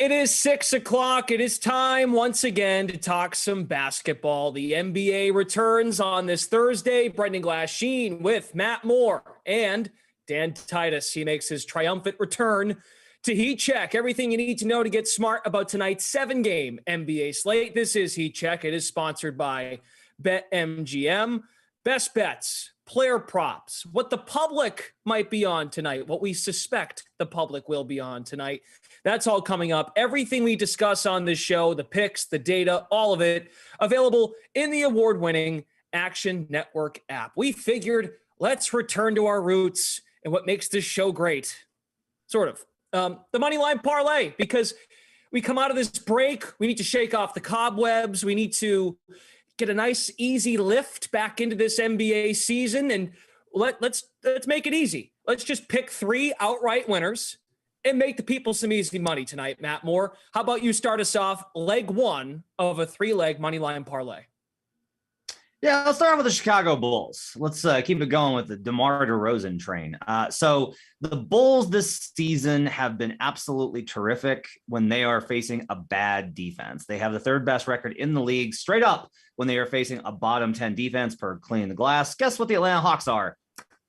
it is 6:00. It is time once again to talk some basketball. The NBA returns on this Thursday. Brendan Glasheen with Matt Moore and Dan Titus. He makes his triumphant return to Heat Check. Everything you need to know to get smart about tonight's 7-game NBA slate. This is Heat Check. It is sponsored by BetMGM. Best bets, player props, what the public might be on tonight, what we suspect the public will be on tonight. That's all coming up. Everything we discuss on this show, the picks, the data, all of it, available in the award-winning Action Network app. We figured, let's return to our roots and what makes this show great. Sort of. The Moneyline Parlay, because we come out of this break, we need to shake off the cobwebs. We need to get a nice, easy lift back into this NBA season, and let's make it easy. Let's just pick 3 outright winners and make the people some easy money tonight, Matt Moore. How about you start us off leg 1 of a 3-leg Moneyline parlay? Yeah, let's start with the Chicago Bulls. Let's keep it going with the DeMar DeRozan train. So the Bulls this season have been absolutely terrific when they are facing a bad defense. They have the 3rd best record in the league straight up when they are facing a bottom 10 defense per clean the glass. Guess what the Atlanta Hawks are?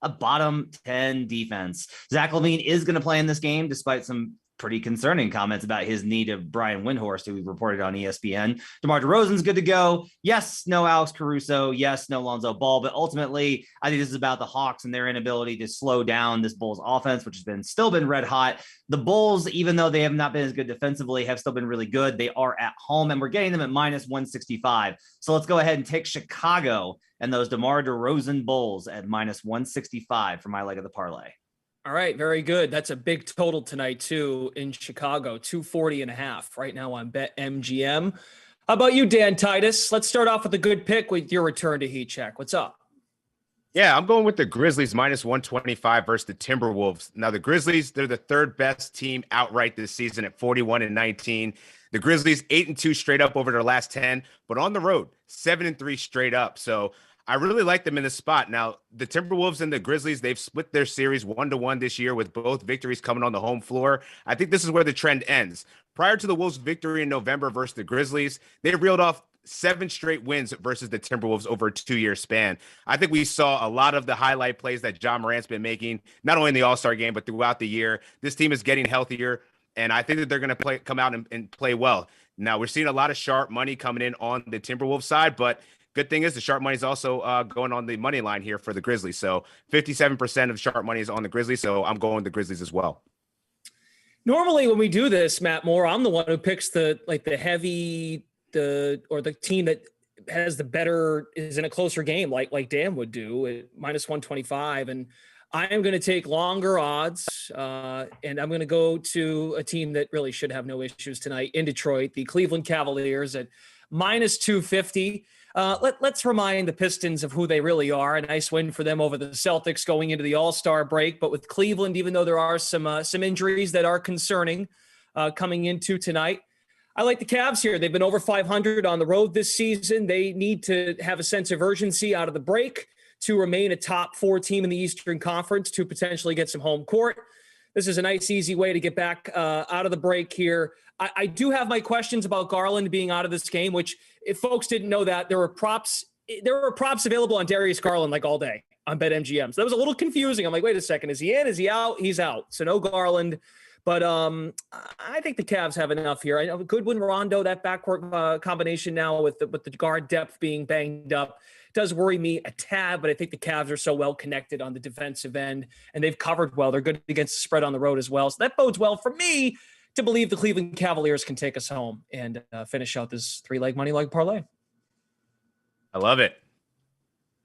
A bottom 10 defense. Zach LaVine is going to play in this game, despite some pretty concerning comments about his need of Brian Windhorst, who we reported on ESPN. DeMar DeRozan's good to go. Yes, no Alex Caruso. Yes, no Lonzo Ball. But ultimately, I think this is about the Hawks and their inability to slow down this Bulls offense, which has still been red hot. The Bulls, even though they have not been as good defensively, have still been really good. They are at home, and we're getting them at minus 165. So let's go ahead and take Chicago and those DeMar DeRozan Bulls at minus 165 for my leg of the parlay. All right, very good. That's a big total tonight, too, in Chicago, 240.5 right now on BetMGM. How about you, Dan Titus? Let's start off with a good pick with your return to Heat Check. What's up? Yeah, I'm going with the Grizzlies minus 125 versus the Timberwolves. Now, the Grizzlies, they're the 3rd best team outright this season at 41-19. The Grizzlies 8-2 straight up over their last 10, but on the road, 7-3 straight up. So I really like them in this spot. Now, the Timberwolves and the Grizzlies, they've split their series 1-1 this year with both victories coming on the home floor. I think this is where the trend ends. Prior to the Wolves' victory in November versus the Grizzlies, they reeled off 7 straight wins versus the Timberwolves over a 2-year span. I think we saw a lot of the highlight plays that John Morant's been making, not only in the All-Star game, but throughout the year. This team is getting healthier, and I think that they're going to come out and play well. Now, we're seeing a lot of sharp money coming in on the Timberwolves side, but good thing is the sharp money is also going on the money line here for the Grizzlies. So 57% of sharp money is on the Grizzlies. So I'm going the Grizzlies as well. Normally when we do this, Matt Moore, I'm the one who picks the team that has the better, is in a closer game like Dan would do at minus 125. And I am going to take longer odds, and I'm going to go to a team that really should have no issues tonight in Detroit, the Cleveland Cavaliers at minus 250. Let's remind the Pistons of who they really are. A nice win for them over the Celtics going into the All-Star break. But with Cleveland, even though there are some injuries that are concerning coming into tonight, I like the Cavs here. They've been over 500 on the road this season. They need to have a sense of urgency out of the break to remain a top 4 team in the Eastern Conference to potentially get some home court. This is a nice, easy way to get back out of the break here. I do have my questions about Garland being out of this game, which if folks didn't know that, there were props available on Darius Garland like all day on BetMGM. So that was a little confusing. I'm like, wait a second, is he in? Is he out? He's out. So no Garland. But I think the Cavs have enough here. I know Goodwin, Rondo, that backcourt combination now with the guard depth being banged up does worry me a tad, but I think the Cavs are so well connected on the defensive end, and they've covered well. They're good against the spread on the road as well. So that bodes well for me to believe the Cleveland Cavaliers can take us home and finish out this 3-leg money leg parlay. I love it.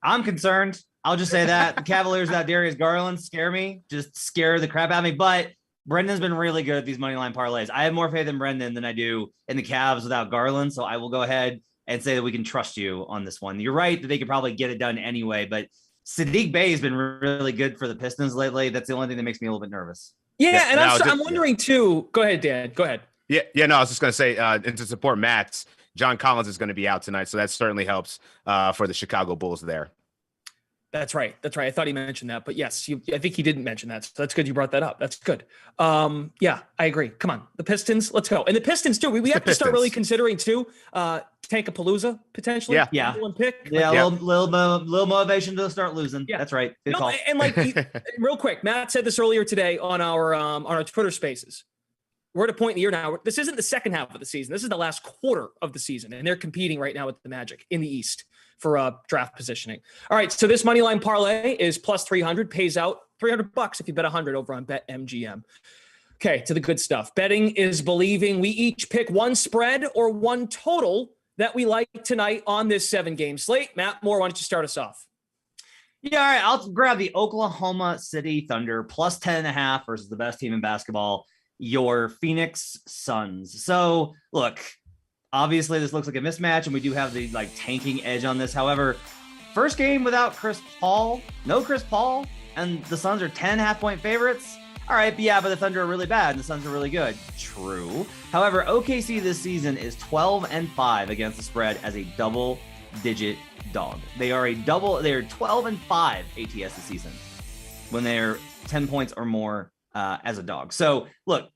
I'm concerned. I'll just say that. The Cavaliers without Darius Garland scare me, just scare the crap out of me. But Brendan's been really good at these money line parlays. I have more faith in Brendan than I do in the Cavs without Garland. So I will go ahead and say that we can trust you on this one. You're right that they could probably get it done anyway, but Saddiq Bey has been really good for the Pistons lately. That's the only thing that makes me a little bit nervous. Yeah, and I'm wondering too. Go ahead, Dan. Go ahead. Yeah. No, I was just going to say, and to support Matt's, John Collins is going to be out tonight, so that certainly helps for the Chicago Bulls there. That's right. I thought he mentioned that, but yes, I think he didn't mention that. So that's good. You brought that up. That's good. Yeah, I agree. Come on, the Pistons. Let's go. And the Pistons too. We have to start really considering too. Tankapalooza potentially. Yeah. One pick. Yeah. Little motivation to start losing. Yeah. That's right. Good call. And like real quick, Matt said this earlier today on our Twitter Spaces. We're at a point in the year now. This isn't the second half of the season. This is the last quarter of the season, and they're competing right now with the Magic in the East for draft positioning. All right, so this Moneyline parlay is plus 300, pays out $300 if you bet 100 over on BetMGM. Okay, to the good stuff. Betting is believing. We each pick one spread or one total that we like tonight on this 7-game slate. Matt Moore, why don't you start us off? Yeah, all right. I'll grab the Oklahoma City Thunder plus 10.5 versus the best team in basketball, your Phoenix Suns. So, look, obviously this looks like a mismatch, and we do have the tanking edge on this. However, first game without Chris Paul, no Chris Paul, and the Suns are 10.5-point favorites. All right, but the Thunder are really bad and the Suns are really good. True. However, OKC this season is 12-5 against the spread as a double-digit dog. They are 12-5 ATS this season when they're 10 points or more as a dog. So look,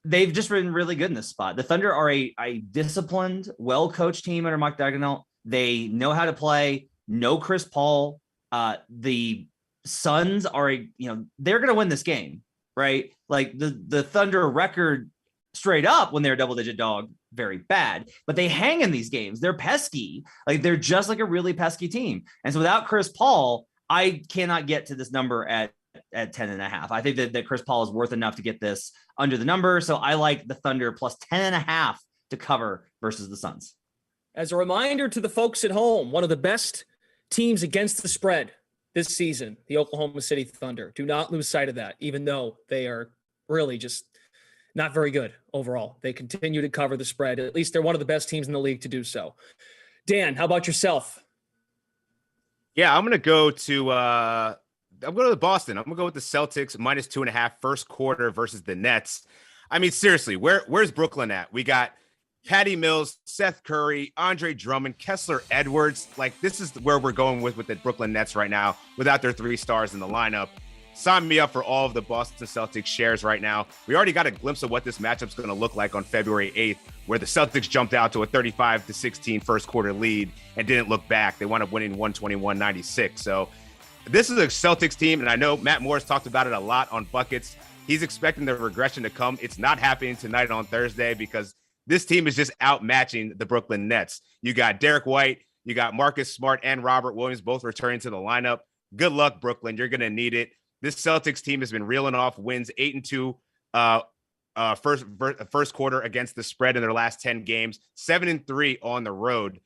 they've just been really good in this spot. The Thunder are a disciplined, well-coached team under Mike Daigneault. They know how to play. No Chris Paul. The Suns are they're going to win this game, right? Like the Thunder record straight up when they're a double-digit dog, very bad. But they hang in these games. They're pesky. Like they're just like a really pesky team. And so without Chris Paul, I cannot get to this number at 10.5. I think that Chris Paul is worth enough to get this under the number. So I like the Thunder plus 10.5 to cover versus the Suns. As a reminder to the folks at home, one of the best teams against the spread this season, the Oklahoma City Thunder. Do not lose sight of that, even though they are really just not very good overall. They continue to cover the spread. At least they're one of the best teams in the league to do so. Dan, how about yourself? Yeah, I'm going to go to Boston. I'm going to go with the Celtics minus 2.5 first quarter versus the Nets. I mean, seriously, where's Brooklyn at? We got Patty Mills, Seth Curry, Andre Drummond, Kessler Edwards. Like, this is where we're going with the Brooklyn Nets right now without their 3 stars in the lineup. Sign me up for all of the Boston Celtics shares right now. We already got a glimpse of what this matchup's going to look like on February 8th, where the Celtics jumped out to a 35-16 first quarter lead and didn't look back. They wound up winning 121-96. So this is a Celtics team, and I know Matt Morris talked about it a lot on Buckets. He's expecting the regression to come. It's not happening tonight on Thursday because this team is just outmatching the Brooklyn Nets. You got Derek White, you got Marcus Smart and Robert Williams both returning to the lineup. Good luck, Brooklyn. You're going to need it. This Celtics team has been reeling off wins 8-2 first quarter against the spread in their last 10 games, 7-3 on the road.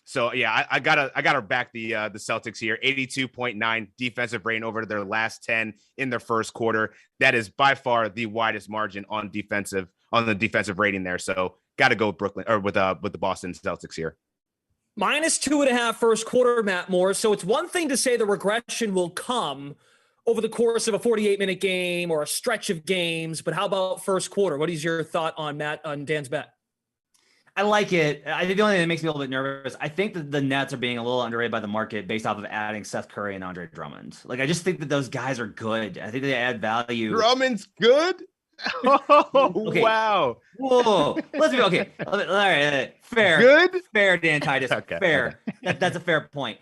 So yeah, I gotta back the Celtics here. 82.9 defensive rating over their last 10 in the first quarter. That is by far the widest margin on the defensive rating there. So got to go with Brooklyn or with the Boston Celtics here. Minus 2.5 first quarter, Matt Moore. So it's one thing to say the regression will come over the course of a 48-minute game or a stretch of games, but how about first quarter? What is your thought on Dan's bet? I like it. I think the only thing that makes me a little bit nervous, I think that the Nets are being a little underrated by the market based off of adding Seth Curry and Andre Drummond. Like, I just think that those guys are good. I think they add value. Drummond's good? Oh, okay. Wow. Whoa. Let's be okay. All right. Fair. Good? Fair, Dan Titus. Okay. Fair. Okay. That's a fair point.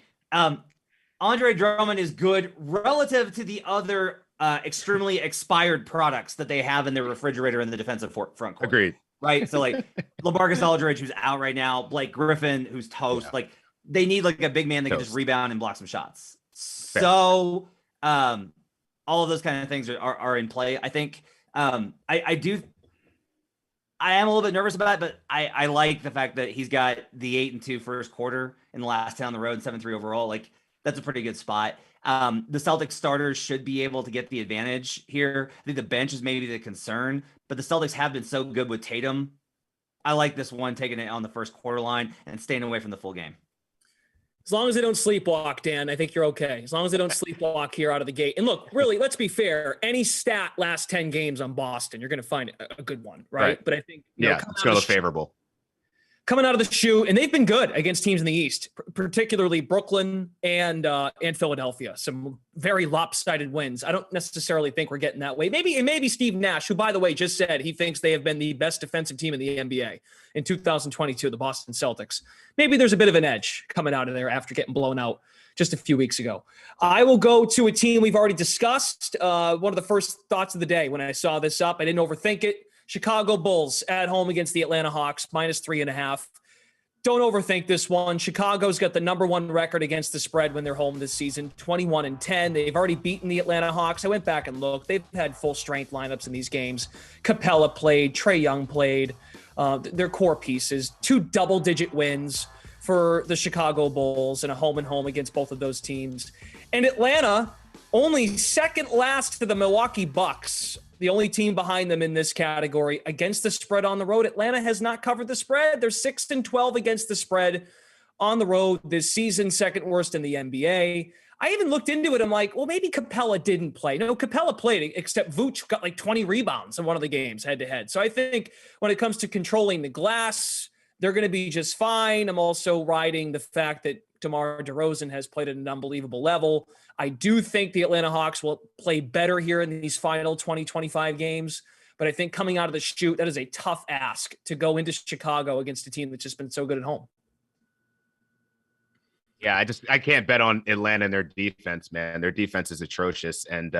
Andre Drummond is good relative to the other extremely expired products that they have in their refrigerator in the defensive front court. Agreed. Right? So, like, LaMarcus Aldridge, who's out right now, Blake Griffin, who's toast. Yeah. Like, they need, like, a big man that can just rebound and block some shots. Fair. So, all of those kind of things are in play. I think I am a little bit nervous about it, but I like the fact that he's got the 8-2 first quarter in the last 10 on the road, 7-3 overall. Like, that's a pretty good spot. The Celtics starters should be able to get the advantage here. I think the bench is maybe the concern, but the Celtics have been so good with Tatum. I like this one, taking it on the first quarter line and staying away from the full game. As long as they don't sleepwalk, Dan, I think you're okay. As long as they don't sleepwalk here out of the gate. And look, really, let's be fair. Any stat last 10 games on Boston, you're going to find a good one, right? But I think it's going to look favorable. coming out of the chute, and they've been good against teams in the East, particularly Brooklyn and Philadelphia. Some very lopsided wins. I don't necessarily think we're getting that way. Maybe Steve Nash, who, by the way, just said he thinks they have been the best defensive team in the NBA in 2022, the Boston Celtics. Maybe there's a bit of an edge coming out of there after getting blown out just a few weeks ago. I will go to a team we've already discussed. One of the first thoughts of the day when I saw this up, I didn't overthink it. Chicago Bulls at home against the Atlanta Hawks, -3.5. Don't overthink this one. Chicago's got the number one record against the spread when they're home this season, 21-10. They've already beaten the Atlanta Hawks. I went back and looked. They've had full strength lineups in these games. Capella played, Trae Young played, their core pieces, 2 double-digit wins for the Chicago Bulls and a home and home against both of those teams. And Atlanta, only second last to the Milwaukee Bucks, the only team behind them in this category against the spread on the road. Atlanta has not covered the spread. They're 6-12 against the spread on the road this season, second worst in the NBA. I even looked into it. I'm like, well, maybe Capella didn't play. No, Capella played, except Vooch got like 20 rebounds in one of the games head to head. So I think when it comes to controlling the glass, they're going to be just fine. I'm also riding the fact that DeMar DeRozan has played at an unbelievable level. I do think the Atlanta Hawks will play better here in these final 20-25 games. But I think coming out of the chute, that is a tough ask to go into Chicago against a team that's just been so good at home. Yeah, I can't bet on Atlanta and their defense, man. Their defense is atrocious. And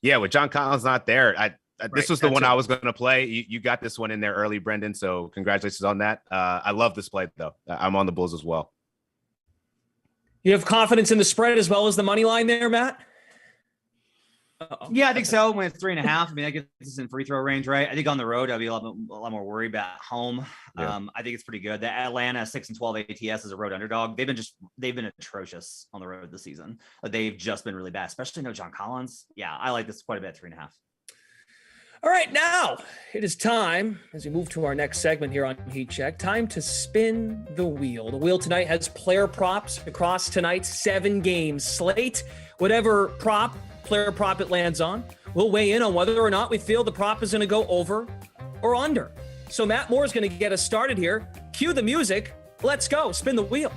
with John Collins not there, this was the one I was going to play. You got this one in there early, Brendan. So congratulations on that. I love this play, though. I'm on the Bulls as well. You have confidence in the spread as well as the money line there, Matt? Uh-oh. Yeah, I think so. When it's 3.5, I mean, I guess this is in free throw range, right? I think on the road, I'll be a lot more worried about home. Yeah. I think it's pretty good. The Atlanta 6-12 ATS is a road underdog. They've been atrocious on the road this season. They've just been really bad, especially no John Collins. Yeah, I like this quite a bit, 3.5. All right, now it is time, as we move to our next segment here on Heat Check, time to spin the wheel. The wheel tonight has player props across tonight's 7-game slate. Whatever player prop it lands on, we'll weigh in on whether or not we feel the prop is going to go over or under. So Matt Moore is going to get us started here. Cue the music. Let's go. Spin the wheel.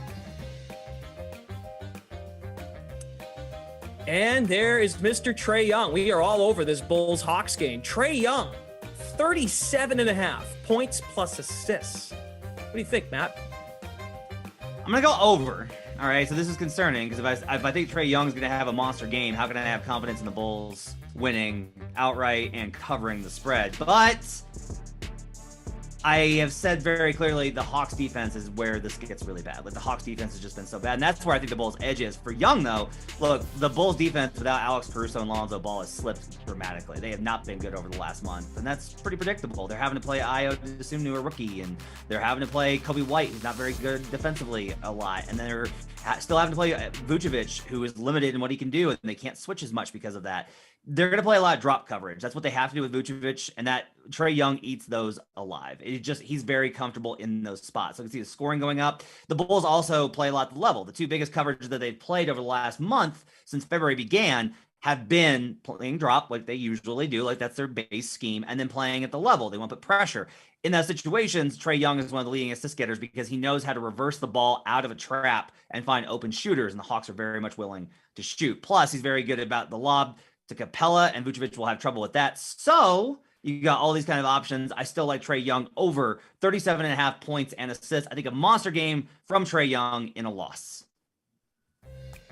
And there is Mr. Trae Young. We are all over this Bulls-Hawks game. Trae Young, 37.5 points plus assists. What do you think, Matt? I'm going to go over. All right, so this is concerning because if I think Trae Young's going to have a monster game, how can I have confidence in the Bulls winning outright and covering the spread? But I have said very clearly the Hawks defense is where this gets really bad. Like the Hawks defense has just been so bad. And that's where I think the Bulls' edge is. For Young, though, look, the Bulls defense without Alex Caruso and Lonzo Ball has slipped dramatically. They have not been good over the last month. And that's pretty predictable. They're having to play Ayo Dosunmu, a rookie, and they're having to play Kobe White, who's not very good defensively a lot. And then they're still having to play Vucevic, who is limited in what he can do, and they can't switch as much because of that. They're going to play a lot of drop coverage. That's what they have to do with Vucevic, and that Trae Young eats those alive. He's very comfortable in those spots. So you can see the scoring going up. The Bulls also play a lot at the level. The 2 biggest coverages that they've played over the last month since February began have been playing drop like they usually do, like that's their base scheme, and then playing at the level. They want to put pressure. In those situations, Trae Young is one of the leading assist getters because he knows how to reverse the ball out of a trap and find open shooters, and the Hawks are very much willing to shoot. Plus, he's very good about the lob to Capella, and Vucevic will have trouble with that. So you got all these kind of options. I still like Trae Young over 37.5 points and assists. I think a monster game from Trae Young in a loss.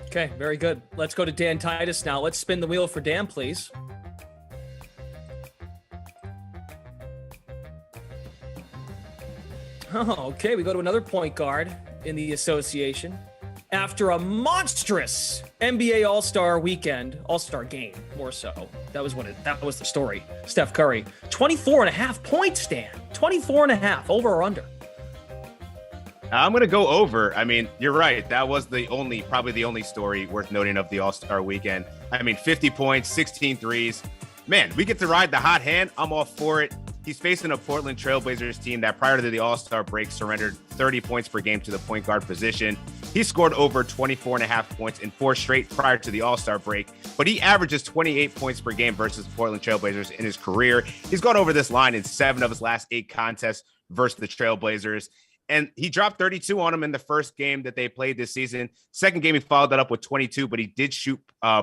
Okay, very good. Let's go to Dan Titus now. Let's spin the wheel for Dan, please. Oh, okay, we go to another point guard in the association. After a monstrous NBA All-Star weekend, All-Star game, more so. That was the story. Steph Curry, 24.5 points, Dan. 24.5, over or under? I'm going to go over. I mean, you're right. That was probably the only story worth noting of the All-Star weekend. I mean, 50 points, 16 threes. Man, we get to ride the hot hand. I'm all for it. He's facing a Portland Trailblazers team that prior to the All-Star break surrendered 30 points per game to the point guard position. He scored over 24.5 points in 4 straight prior to the All-Star break, but he averages 28 points per game versus the Portland Trailblazers in his career. He's gone over this line in 7 of his last 8 contests versus the Trailblazers. And he dropped 32 on him in the first game that they played this season. Second game, he followed that up with 22, but he did shoot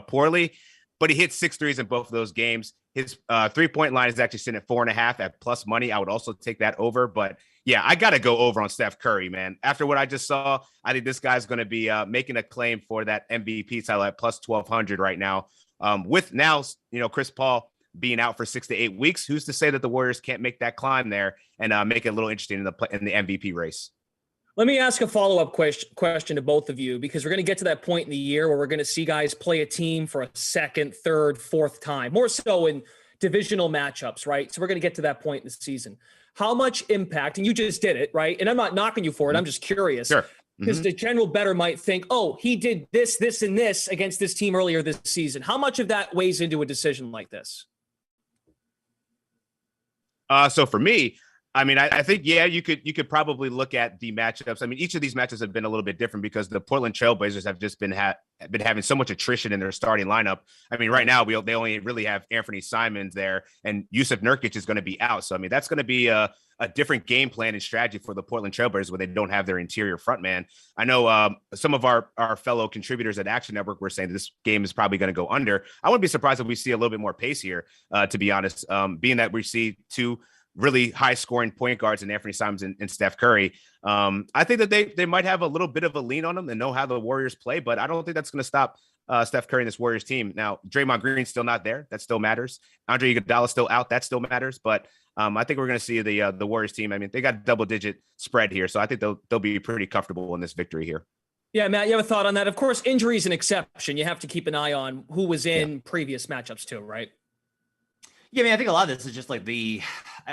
poorly. But he hit 6 threes in both of those games. His 3-point line is actually sitting at 4.5 at plus money. I would also take that over. But yeah, I got to go over on Steph Curry, man. After what I just saw, I think this guy's going to be making a claim for that MVP title at plus 1,200 right now. With now, Chris Paul being out for 6 to 8 weeks, who's to say that the Warriors can't make that climb there and make it a little interesting in the MVP race? Let me ask a follow-up question to both of you, because we're going to get to that point in the year where we're going to see guys play a team for a second, third, fourth time, more so in divisional matchups, right? So we're going to get to that point in the season. How much impact, and you just did it, right? And I'm not knocking you for it. I'm just curious. Sure. Because the general bettor might think, oh, he did this, this, and this against this team earlier this season. How much of that weighs into a decision like this? So for me, I mean, I think, yeah, you could probably look at the matchups. I mean, each of these matchups have been a little bit different because the Portland Trailblazers have just been having so much attrition in their starting lineup. I mean, right now they only really have Anthony Simons there, and Yusuf Nurkic is going to be out. So I mean, that's going to be a different game plan and strategy for the Portland Trailblazers when they don't have their interior front man. I know some of our fellow contributors at Action Network were saying that this game is probably going to go under. I wouldn't be surprised if we see a little bit more pace here, to be honest, being that we see two really high scoring point guards in Anthony Simons and Steph Curry. I think that they might have a little bit of a lean on them and know how the Warriors play, but I don't think that's going to stop Steph Curry and this Warriors team. Now, Draymond Green's still not there. That still matters. Andre Iguodala's still out. That still matters. But I think we're going to see the Warriors team. I mean, they got a double-digit spread here, so I think they'll be pretty comfortable in this victory here. Yeah, Matt, you have a thought on that? Of course, injury is an exception. You have to keep an eye on who was in previous matchups too, right? Yeah, I mean, I think a lot of this is just like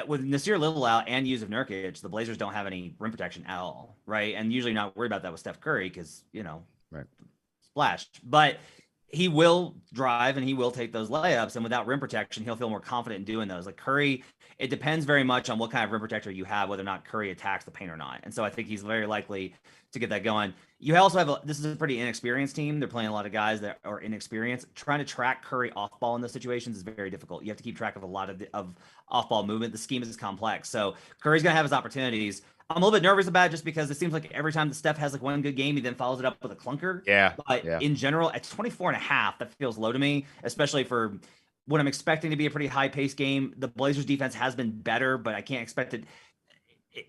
with Nasir Little out and Yusuf Nurkic, the Blazers don't have any rim protection at all, right? And usually not worried about that with Steph Curry because, right, splash. But he will drive and he will take those layups, and without rim protection, he'll feel more confident in doing those. Like Curry, it depends very much on what kind of rim protector you have, whether or not Curry attacks the paint or not. And so I think he's very likely to get that going. You also have this is a pretty inexperienced team. They're playing a lot of guys that are inexperienced. Trying to track Curry off ball in those situations is very difficult. You have to keep track of a lot of off ball movement. The scheme is complex. So Curry's going to have his opportunities. I'm a little bit nervous about it just because it seems like every time the Steph has like one good game, he then follows it up with a clunker. Yeah. But in general, at 24.5, that feels low to me, especially for what I'm expecting to be a pretty high paced game. The Blazers defense has been better, but I can't expect it.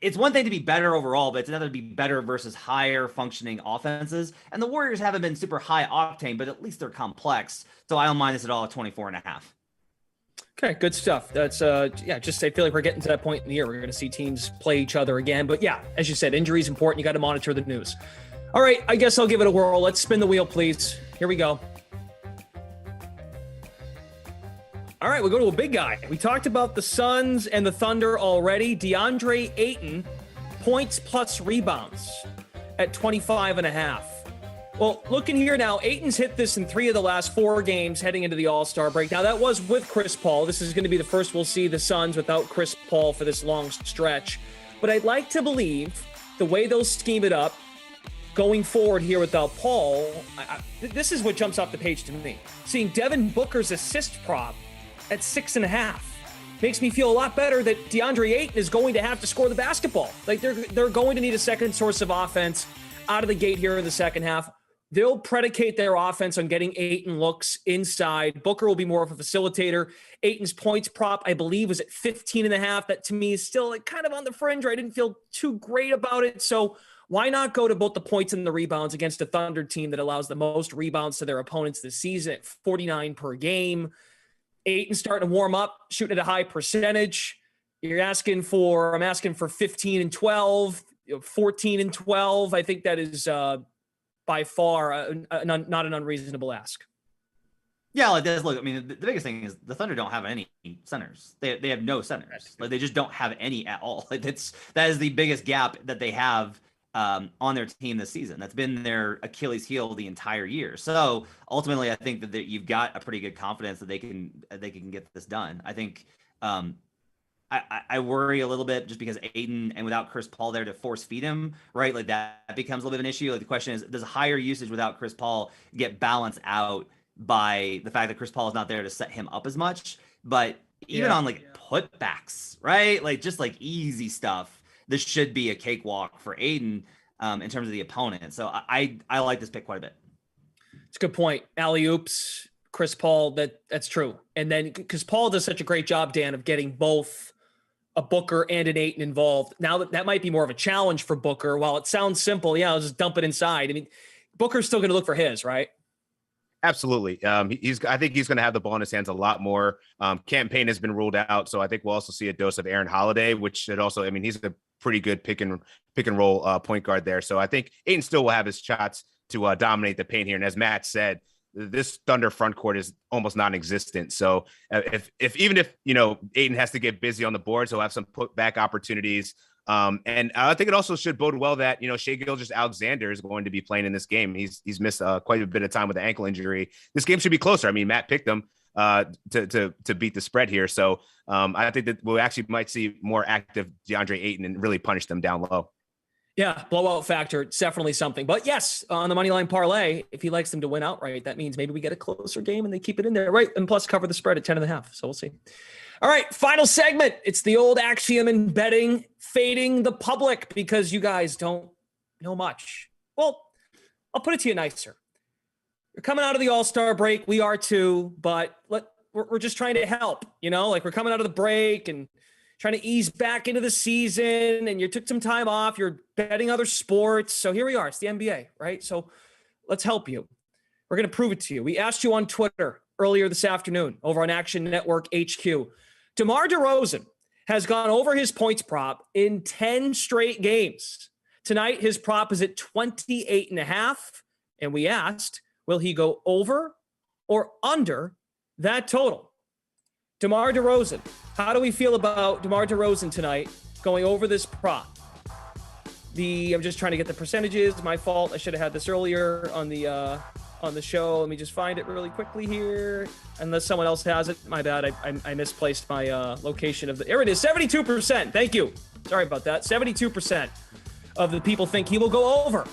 It's one thing to be better overall, but it's another to be better versus higher functioning offenses. And the Warriors haven't been super high octane, but at least they're complex. So I don't mind this at all at 24.5. Okay, good stuff. That's just I feel like we're getting to that point in the year. We're going to see teams play each other again. But yeah, as you said, injury is important. You got to monitor the news. All right, I guess I'll give it a whirl. Let's spin the wheel, please. Here we go. All right, we'll go to a big guy. We talked about the Suns and the Thunder already. DeAndre Ayton, points plus rebounds at 25.5. Well, looking here now, Ayton's hit this in 3 of the last 4 games heading into the All-Star break. Now, that was with Chris Paul. This is going to be the first we'll see the Suns without Chris Paul for this long stretch. But I'd like to believe the way they'll scheme it up going forward here without Paul, this is what jumps off the page to me. Seeing Devin Booker's assist prop at 6.5 makes me feel a lot better that DeAndre Ayton is going to have to score the basketball. Like they're going to need a second source of offense out of the gate here in the second half. They'll predicate their offense on getting Ayton looks inside. Booker will be more of a facilitator. Ayton's points prop, I believe, was at 15.5. That to me is still like kind of on the fringe. I didn't feel too great about it. So why not go to both the points and the rebounds against a Thunder team that allows the most rebounds to their opponents this season at 49 per game? Ayton starting to warm up, shooting at a high percentage. I'm asking for 15 and 12, 14 and 12. I think that is by far not an unreasonable ask. Yeah, like this. Look, I mean, the biggest thing is the Thunder don't have any centers. They have no centers. Like they just don't have any at all. Like that is the biggest gap that they have on their team this season. That's been their Achilles heel the entire year. So ultimately, I think that you've got a pretty good confidence that they can get this done. I think I worry a little bit just because Ayton and without Chris Paul there to force feed him, right? Like that becomes a little bit of an issue. Like the question is, does higher usage without Chris Paul get balanced out by the fact that Chris Paul is not there to set him up as much? But even on like putbacks, right? Like just like easy stuff, this should be a cakewalk for Aiden in terms of the opponent. So I like this pick quite a bit. It's a good point. Alley-oops, Chris Paul, that's true. And then because Paul does such a great job, Dan, of getting both a Booker and an Ayton involved. Now that might be more of a challenge for Booker. While it sounds simple, I'll just dump it inside. I mean, Booker's still going to look for his, right? Absolutely. I think he's going to have the ball in his hands a lot more. Cam Payne has been ruled out, so I think we'll also see a dose of Aaron Holiday, which should also, I mean, he's a pretty good pick and roll point guard there. So I think Ayton still will have his shots to dominate the paint here. And as Matt said, this Thunder front court is almost non-existent. So if Ayton has to get busy on the boards, he'll have some put back opportunities. And I think it also should bode well that, Shai Gilgeous-Alexander is going to be playing in this game. He's missed quite a bit of time with the ankle injury. This game should be closer. I mean, Matt picked them to beat the spread here. So I think that we actually might see more active DeAndre Ayton and really punish them down low. Yeah, blowout factor. It's definitely something. But yes, on the Moneyline parlay, if he likes them to win outright, that means maybe we get a closer game and they keep it in there, right? And plus cover the spread at 10.5. So we'll see. All right, final segment. It's the old axiom in betting, fading the public because you guys don't know much. Well, I'll put it to you nicer. You're coming out of the All-Star break. We are too, but we're just trying to help, like we're coming out of the break and trying to ease back into the season, and you took some time off. You're betting other sports. So here we are. It's the NBA, right? So let's help you. We're going to prove it to you. We asked you on Twitter earlier this afternoon over on Action Network HQ. DeMar DeRozan has gone over his points prop in 10 straight games. Tonight, his prop is at 28.5. And we asked, will he go over or under that total? DeMar DeRozan. How do we feel about DeMar DeRozan tonight going over this prop? I'm just trying to get the percentages. My fault. I should have had this earlier on the show. Let me just find it really quickly here. Unless someone else has it. My bad. I misplaced my location of the. There it is. 72%. Thank you. Sorry about that. 72% of the people think he will go over.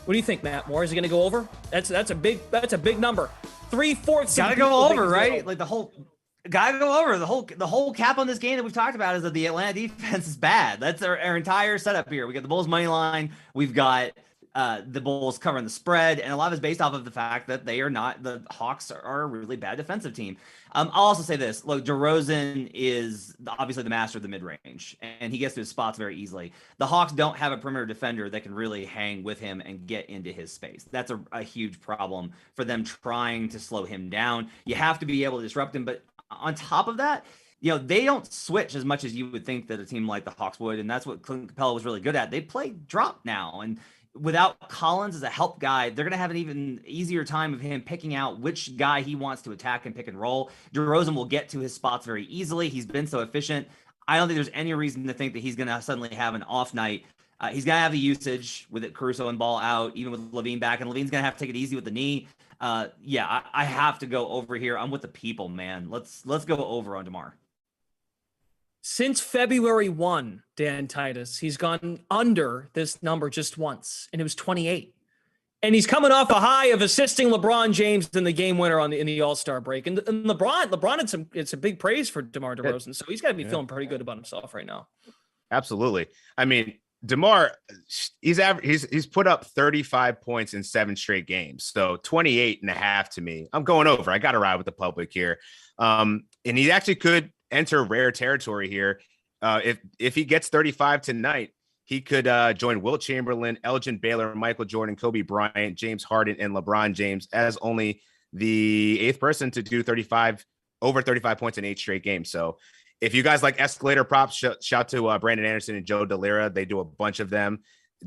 What do you think, Matt Moore? Is he going to go over? That's a big number. 3/4. Gotta go over, right? Like gotta go over. The whole cap on this game that we've talked about is that the Atlanta defense is bad. That's our entire setup here. We got the Bulls money line. We've got the Bulls covering the spread, and a lot of it's based off of the fact that the Hawks are a really bad defensive team. I'll also say this. Look, DeRozan is obviously the master of the mid-range, and he gets to his spots very easily. The Hawks don't have a perimeter defender that can really hang with him and get into his space. That's a huge problem for them trying to slow him down. You have to be able to disrupt him, but on top of that, they don't switch as much as you would think that a team like the Hawks would, and that's what Clint Capella was really good at. They play drop now, and without Collins as a help guy, they're going to have an even easier time of him picking out which guy he wants to attack and pick and roll. DeRozan will get to his spots very easily. He's been so efficient. I don't think there's any reason to think that he's going to suddenly have an off night. He's going to have the usage with it, Caruso and Ball out, even with Levine back, and Levine's going to have to take it easy with the knee. I have to go over here. I'm with the people, man. Let's go over on DeMar. Since February 1, Dan Titus, he's gone under this number just once, and it was 28. And he's coming off a high of assisting LeBron James in the game winner in the All-Star break. And LeBron had it's a big praise for DeMar DeRozan, so he's got to be feeling pretty good about himself right now. Absolutely. I mean, DeMar, he's put up 35 points in 7 straight games. So 28.5 to me. I'm going over. I got to ride with the public here. And he actually could enter rare territory here. If he gets 35 tonight, he could join Wilt Chamberlain, Elgin Baylor, Michael Jordan, Kobe Bryant, James Harden, and LeBron James as only the 8th person to do over 35 points in 8 straight games. So if you guys like escalator props, shout to Brandon Anderson and Joe DeLira. They do a bunch of them.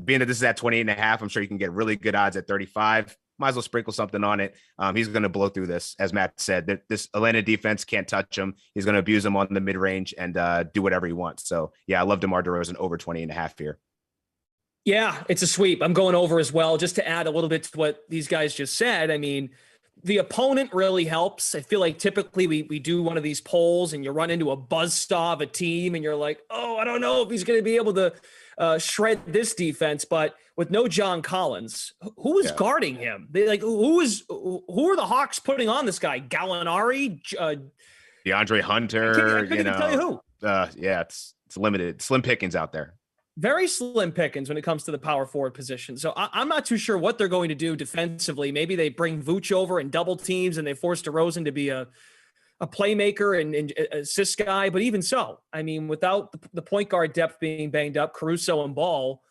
Being that this is at 28.5, I'm sure you can get really good odds at 35. Might as well sprinkle something on it. He's going to blow through this. As Matt said, this Atlanta defense can't touch him. He's going to abuse him on the mid-range and do whatever he wants. So, yeah, I love DeMar DeRozan over 20.5 here. Yeah, it's a sweep. I'm going over as well. Just to add a little bit to what these guys just said, I mean, the opponent really helps. I feel like typically we do one of these polls and you run into a buzzsaw of a team and you're like, oh, I don't know if he's going to be able to shred this defense. But with no John Collins, who is guarding him? Who are the Hawks putting on this guy? Gallinari, DeAndre Hunter. I couldn't even tell you who. it's limited, slim pickings out there. Very slim pickings when it comes to the power forward position. So I'm not too sure what they're going to do defensively. Maybe they bring Vooch over and double teams and they force DeRozan to be a playmaker and assist guy. But even so, I mean, without the point guard depth being banged up, Caruso and Ball,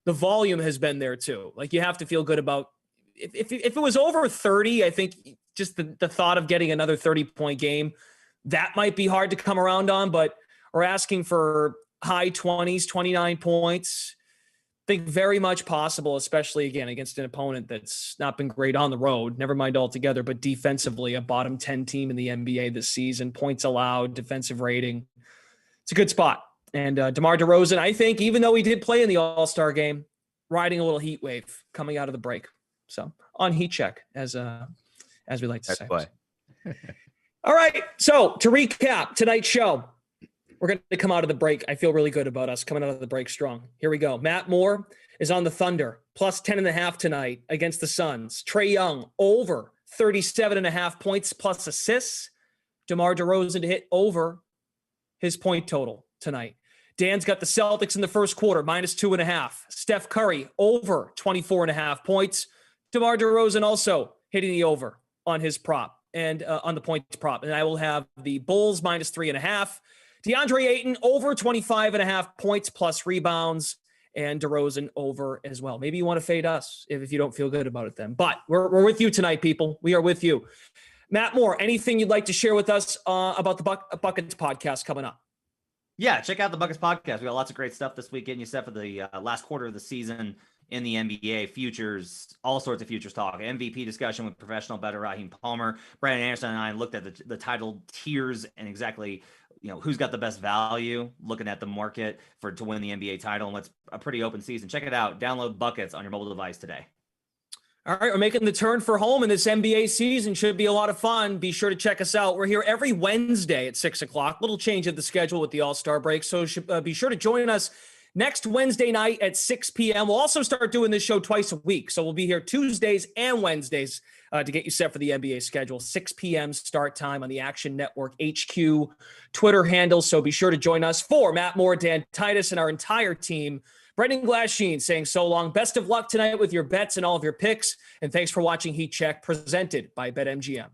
the volume has been there too. Like, you have to feel good about if it was over 30, I think just the thought of getting another 30-point game, that might be hard to come around on, but we're asking for high 20s, 29 points. I think very much possible, especially again against an opponent that's not been great on the road, never mind altogether, but defensively a bottom 10 team in the NBA this season, points allowed, defensive rating. It's a good spot. And DeMar DeRozan, I think, even though he did play in the All-Star game, riding a little heat wave coming out of the break. So on heat check, as we like to say. All right. So to recap tonight's show, we're going to come out of the break. I feel really good about us coming out of the break strong. Here we go. Matt Moore is on the Thunder, plus 10.5 tonight against the Suns. Trae Young, over 37.5 points plus assists. DeMar DeRozan to hit over his point total tonight. Dan's got the Celtics in the first quarter, minus 2.5. Steph Curry, over 24.5 points. DeMar DeRozan also hitting the over on his prop and on the points prop. And I will have the Bulls minus 3.5. DeAndre Ayton over 25.5 points plus rebounds, and DeRozan over as well. Maybe you want to fade us if you don't feel good about it then. But we're with you tonight, people. We are with you. Matt Moore, anything you'd like to share with us about the Buckets podcast coming up? Yeah, check out the Buckets podcast. We got lots of great stuff this week, getting you set for the last quarter of the season in the NBA, futures, all sorts of futures talk, MVP discussion with professional bettor Raheem Palmer. Brandon Anderson and I looked at the title tiers and exactly, who's got the best value, looking at the market to win the NBA title. And it's a pretty open season. Check it out. Download Buckets on your mobile device today. All right, we're making the turn for home in this NBA season. Should be a lot of fun. Be sure to check us out. We're here every Wednesday at 6 o'clock. Little change of the schedule with the All-Star break. So be sure to join us next Wednesday night at 6 p.m. We'll also start doing this show twice a week. So we'll be here Tuesdays and Wednesdays to get you set for the NBA schedule. 6 p.m. start time on the Action Network HQ Twitter handle. So be sure to join us. For Matt Moore, Dan Titus, and our entire team, Brendan Glasheen saying so long. Best of luck tonight with your bets and all of your picks. And thanks for watching Heat Check, presented by BetMGM.